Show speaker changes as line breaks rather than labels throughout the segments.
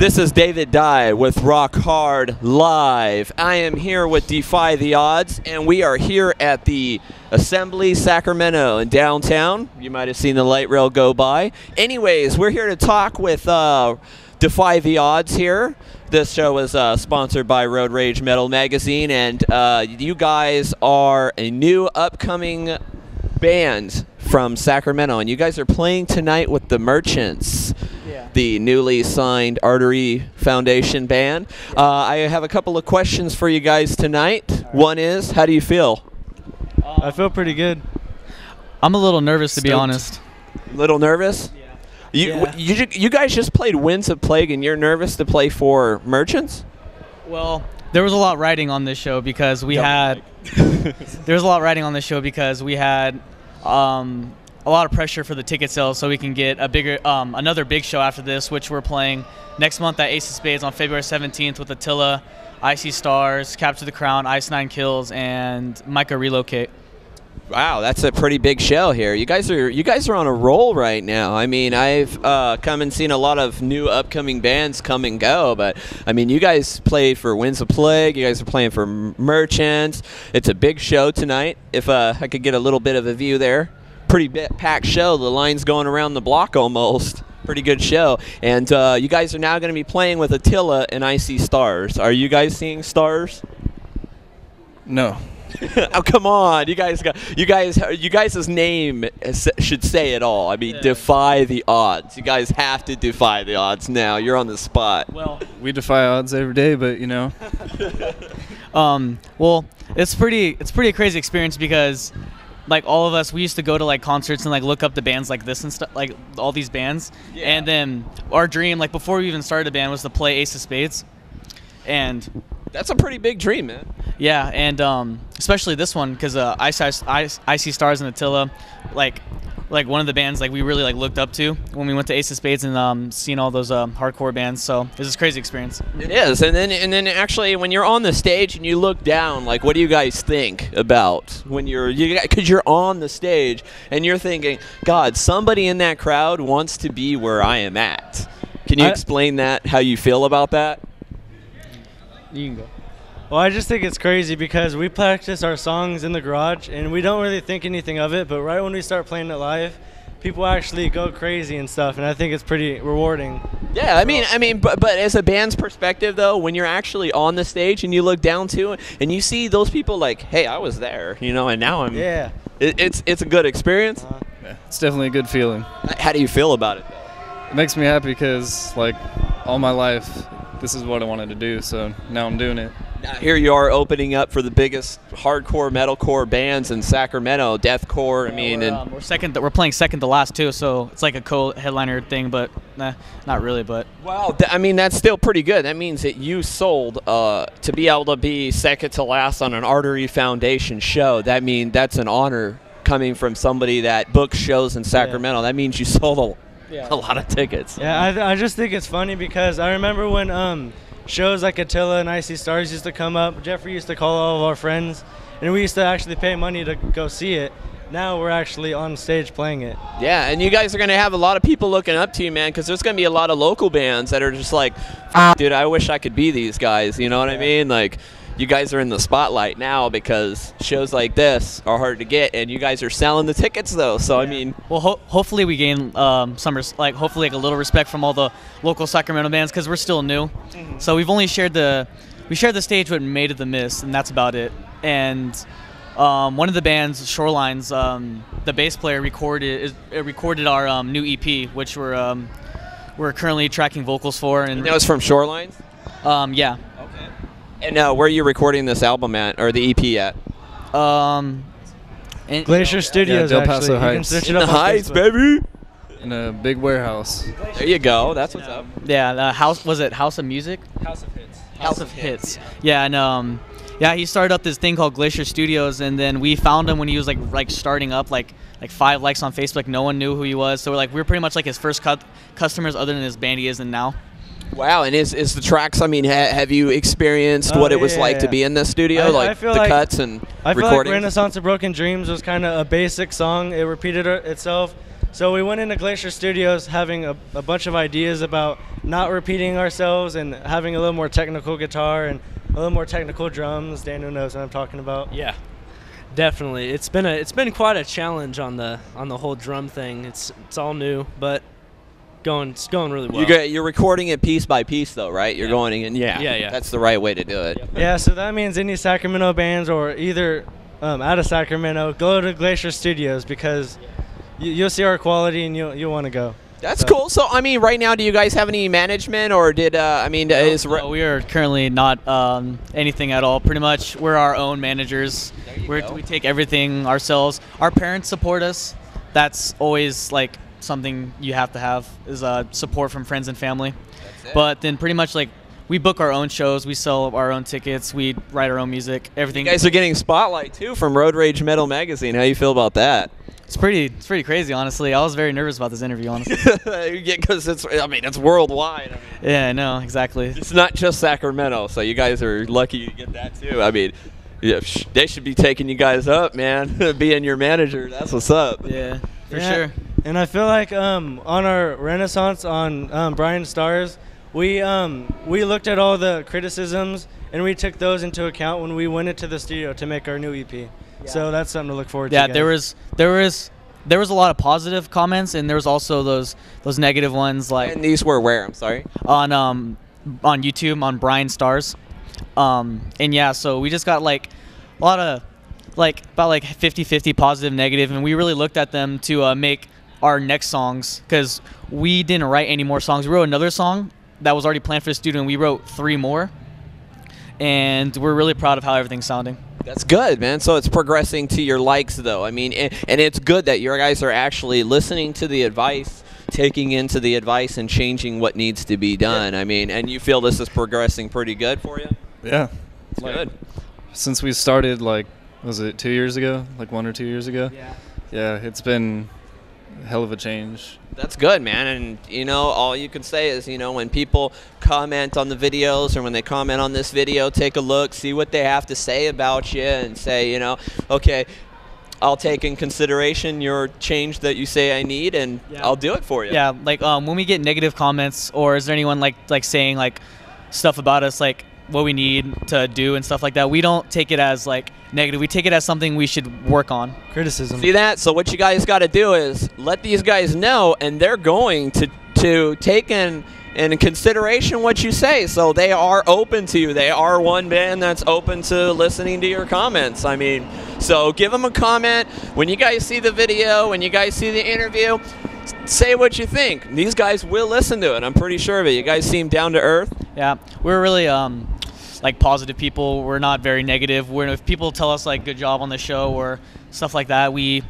This is David Dye with Rock Hard Live. I am here with Defy the Odds, and we are here at the Assembly Sacramento in downtown. You might have seen the light rail go by. Anyways, we're here to talk with Defy the Odds here. This show is sponsored by Road Rage Metal Magazine, and you guys are a new upcoming band from Sacramento, and you guys are playing tonight with the Merchants, the newly signed Artery Foundation band. I have a couple of questions for you guys tonight. One is, how do you feel?
I feel pretty good.
I'm a little nervous, to be honest.
Little nervous?
Yeah.
You guys just played Winds of Plague, and you're nervous to play for Merchants?
Well, there was a lot riding on this show because we had there was a lot riding on this show because we had a lot of pressure for the ticket sales, so we can get a bigger another big show after this, which we're playing next month at Ace of Spades on February 17th with Attila, Icy Stars, Capture the Crown, Ice 9 Kills, and Micah Relocate.
Wow, that's a pretty big show here. You guys are on a roll right now. I mean, I've come and seen a lot of new upcoming bands come and go, but I mean, you guys played for Winds of Plague. You guys are playing for Merchants. It's a big show tonight. If I could get a little bit of a view there, pretty packed show. The line's going around the block almost. Pretty good show. And you guys are now going to be playing with Attila and Icy Stars. Are you guys seeing stars?
No.
Oh, come on. You guys' name should say it all. I mean, Defy the Odds. You guys have to defy the odds now. You're on the spot.
Well,
We defy odds every day, but you know.
well, it's pretty crazy experience because like all of us, we used to go to like concerts and like look up the bands like this and stuff, like all these bands. Yeah. And then our dream, like before we even started a band, was to play Ace of Spades. And
that's a pretty big dream, man.
Yeah, and especially this one because Icy Stars and Attila, like one of the bands like we really like looked up to when we went to Ace of Spades and seen all those hardcore bands. So it was a crazy experience.
It is, and then actually when you're on the stage and you look down, like what do you guys think about when because you're on the stage and you're thinking, God, somebody in that crowd wants to be where I am at. Can you explain that? How you feel about that?
You can go.
Well, I just think it's crazy because we practice our songs in the garage and we don't really think anything of it, but right when we start playing it live, people actually go crazy and stuff, and I think it's pretty rewarding.
Yeah, I mean, but as a band's perspective though, when you're actually on the stage and you look down to it and you see those people like, hey, I was there, you know, and now I'm.
Yeah.
It's a good experience.
Yeah, it's definitely a good feeling.
How do you feel about it though?
It makes me happy because like all my life, this is what I wanted to do, so now I'm doing it.
Now here you are opening up for the biggest hardcore metalcore bands in Sacramento, deathcore. I mean,
we're playing second to last too, so it's like a co-headliner thing, but nah, not really. But
well, I mean that's still pretty good. That means that you sold to be able to be second to last on an Artery Foundation show. That's an honor coming from somebody that books shows in Sacramento. Yeah. That means you sold a lot of tickets.
Yeah, I just think it's funny because I remember when shows like Attila and Icy Stars used to come up. Jeffrey used to call all of our friends, and we used to actually pay money to go see it. Now we're actually on stage playing it.
Yeah, and you guys are going to have a lot of people looking up to you, man, because there's going to be a lot of local bands that are just like, dude, I wish I could be these guys. You know what I mean? Like, you guys are in the spotlight now because shows like this are hard to get, and you guys are selling the tickets though. So I mean,
well, hopefully we gain hopefully a little respect from all the local Sacramento bands because we're still new. Mm-hmm. So we've only shared the stage with Made of the Mist, and that's about it. And one of the bands, Shorelines, the bass player recorded our new EP, which we're currently tracking vocals for. And
that was from Shorelines.
Yeah.
And where are you recording this album at, or the EP at?
Glacier Studios,
Del Paso Heights.
In the Heights, baby.
In a big warehouse.
There you go. That's what's up.
Yeah, the House of Music?
House of Hits.
House of Hits. Yeah, and he started up this thing called Glacier Studios, and then we found him when he was like starting up, like 5 likes on Facebook. No one knew who he was, so we're pretty much like his first customers, other than his band he is in now.
Wow, and is the tracks, I mean, have you experienced what it was like to be in the studio,
I feel
the cuts and
I feel
recordings?
like Renaissance of Broken Dreams was kind of a basic song. It repeated itself. So we went into Glacier Studios having a bunch of ideas about not repeating ourselves and having a little more technical guitar and a little more technical drums. Daniel knows what I'm talking about.
Yeah, definitely. It's been quite a challenge on the whole drum thing. It's all new, but it's going really well.
You're recording it piece by piece, though, right? You're going in. Yeah. That's the right way to do it.
Yeah, so that means any Sacramento bands or either out of Sacramento, go to Glacier Studios because you'll see our quality and you'll want to go.
That's cool. So, I mean, right now, do you guys have any management, or did
No, we are currently not anything at all. Pretty much, we're our own managers. We take everything ourselves. Our parents support us. That's always like something you have to have is support from friends and family. But then pretty much like we book our own shows, we sell our own tickets, we write our own music, everything.
You guys are getting spotlight too from Road Rage Metal Magazine. How you feel about that?
It's pretty crazy, honestly. I was very nervous about this interview, honestly.
Because it's worldwide.
Yeah, I know, exactly.
It's not just Sacramento, so you guys are lucky you get that too. I mean, yeah, they should be taking you guys up, man. Being your manager, that's what's up.
Yeah, for sure.
And I feel like on our Renaissance on Brian Stars, we looked at all the criticisms and we took those into account when we went into the studio to make our new EP. Yeah. So that's something to look forward to.
Yeah, there was a lot of positive comments and there was also those negative ones like.
And these were where? I'm sorry.
On YouTube on Brian Stars, and yeah, so we just got like a lot of about 50-50 positive, negative, and we really looked at them to make our next songs because we didn't write any more songs. We wrote another song that was already planned for the studio, and we wrote 3 more, and we're really proud of how everything's sounding.
That's good, man. So it's progressing to your likes, though. I mean, and it's good that your guys are actually listening to the advice, taking into the advice, and changing what needs to be done. I mean, and you feel this is progressing pretty good for you?
Yeah.
It's good.
Since we started, was it 2 years ago? 1 or 2 years ago?
Yeah.
Yeah, it's been a hell of a change.
That's good, man. And, all you can say is, when people comment on the videos or when they comment on this video, take a look, see what they have to say about you and say, okay, I'll take in consideration your change that you say I need and I'll do it for you.
Yeah, when we get negative comments or is there anyone like saying stuff about us, what we need to do and stuff like that, we don't take it as negative. We take it as something we should work on.
Criticism.
See that? So what you guys got to do is let these guys know, and they're going to take in consideration what you say. So they are open to you. They are one band that's open to listening to your comments. I mean, so give them a comment. When you guys see the video, when you guys see the interview, say what you think. These guys will listen to it. I'm pretty sure of it. You guys seem down to earth.
Yeah, we're really positive people. We're not very negative. If people tell us good job on the show or stuff like that, we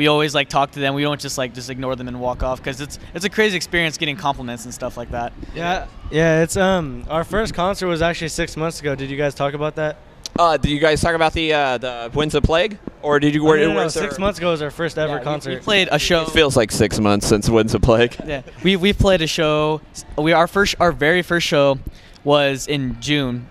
always talk to them. We don't just ignore them and walk off because it's a crazy experience getting compliments and stuff like that.
Yeah. It's our first concert was actually 6 months ago. Did you guys talk about that?
Did you guys talk about the Winds of Plague, or did you?
No, 6 months ago was our first ever concert.
We played a show.
It feels like 6 months since Winds of Plague.
Yeah, we played a show. Our very first show was in June.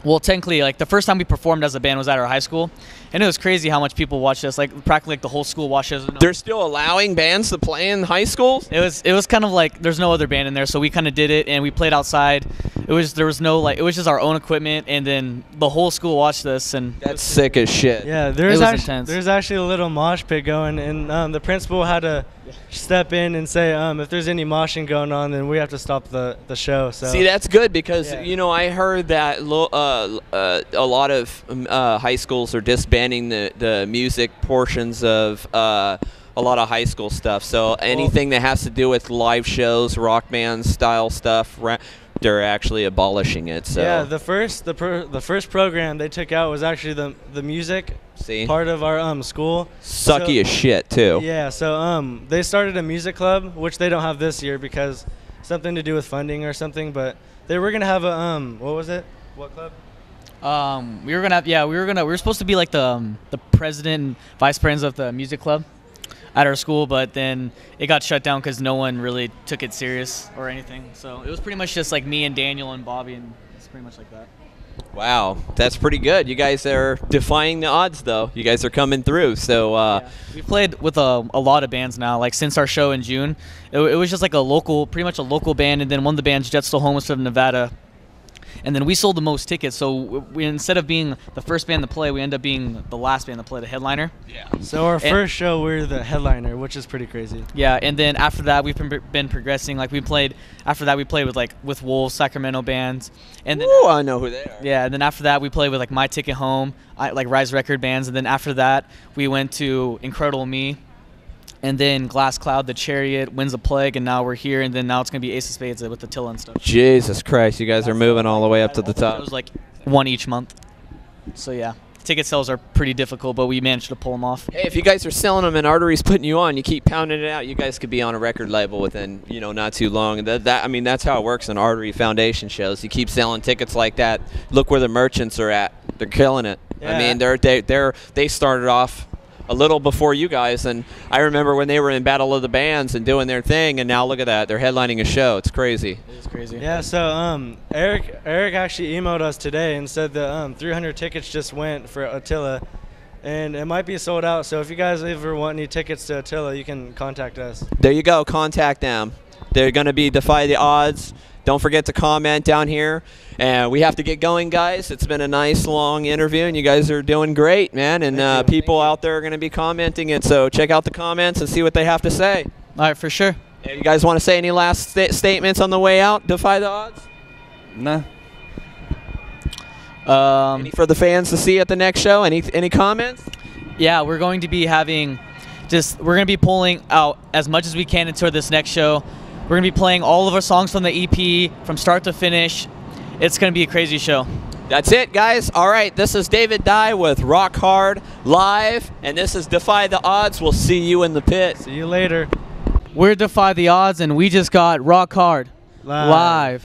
Well, technically, the first time we performed as a band was at our high school, and it was crazy how much people watched us. Practically the whole school watched us.
They're still allowing bands to play in high schools?
It was kind of there's no other band in there, so we kind of did it, and we played outside. It was just our own equipment, and then the whole school watched us, and
that's sick as shit.
Yeah, there's actually a little mosh pit going, and the principal had to step in and say, if there's any moshing going on, then we have to stop the show. So
see, that's good because I heard that a lot of high schools are disbanding the music portions of a lot of high school stuff. So anything that has to do with live shows, rock band style stuff, they're actually abolishing it. So
yeah, the first program they took out was actually the music part of our school.
Sucky as shit too.
Yeah, so they started a music club, which they don't have this year because something to do with funding or something. But they were gonna have a what was it? What club?
We were supposed to be the president and vice president of the music club at our school, but then it got shut down because no one really took it serious or anything. So it was pretty much just me and Daniel and Bobby, and it's pretty much like that.
Wow, that's pretty good. You guys are defying the odds, though. You guys are coming through. So
Yeah. We played with a lot of bands now. Like since our show in June, it was just like a local, pretty much a local band, and then one of the bands, Jet Still Homeless of Nevada. And then we sold the most tickets, so we instead of being the first band to play, we end up being the last band to play, the headliner.
yeah.
So our first show, we're the headliner, which is pretty crazy.
Yeah, and then after that, we've been progressing. Like we played with Wolves, Sacramento bands, and then
Ooh, I know who they are.
yeah, and then after that, we played with like My Ticket Home, like Rise Record bands, and then after that, we went to Incredible Me, and then Glass Cloud, The Chariot, Winds of Plague, and now we're here, and then now it's gonna be Ace of Spades with the Attila and stuff.
Jesus Christ, you guys are moving all the way up to the
It
top.
was like one each month. So yeah, ticket sales are pretty difficult, but we managed to pull them off.
Hey, if you guys are selling them and Artery's putting you on, you keep pounding it out, you guys could be on a record label within, not too long. And I mean, that's how it works in Artery Foundation shows. You keep selling tickets like that. Look where the merchants are at. They're killing it. I mean, they started off a little before you guys, and I remember when they were in Battle of the Bands and doing their thing, and now look at that. They're headlining a show. It's crazy.
It is crazy.
Yeah, so Eric actually emailed us today and said that 300 tickets just went for Attila, and it might be sold out. So if you guys ever want any tickets to Attila, you can contact us.
There you go. Contact them. They're going to be Defy the Odds. Don't forget to comment down here. And we have to get going, guys. It's been a nice, long interview, and you guys are doing great, man. And people out there are going to be commenting it, so check out the comments and see what they have to say.
All right, for sure.
And you guys want to say any last statements on the way out, Defy the Odds?
Nah.
Any for the fans to see at the next show? Any comments?
Yeah, we're going to be we're going to be pulling out as much as we can into this next show. We're going to be playing all of our songs from the EP from start to finish. It's going to be a crazy show.
That's it, guys. All right, this is David Dye with Rock Hard Live, and this is Defy the Odds. We'll see you in the pit.
See you later.
We're Defy the Odds, and we just got Rock Hard Live.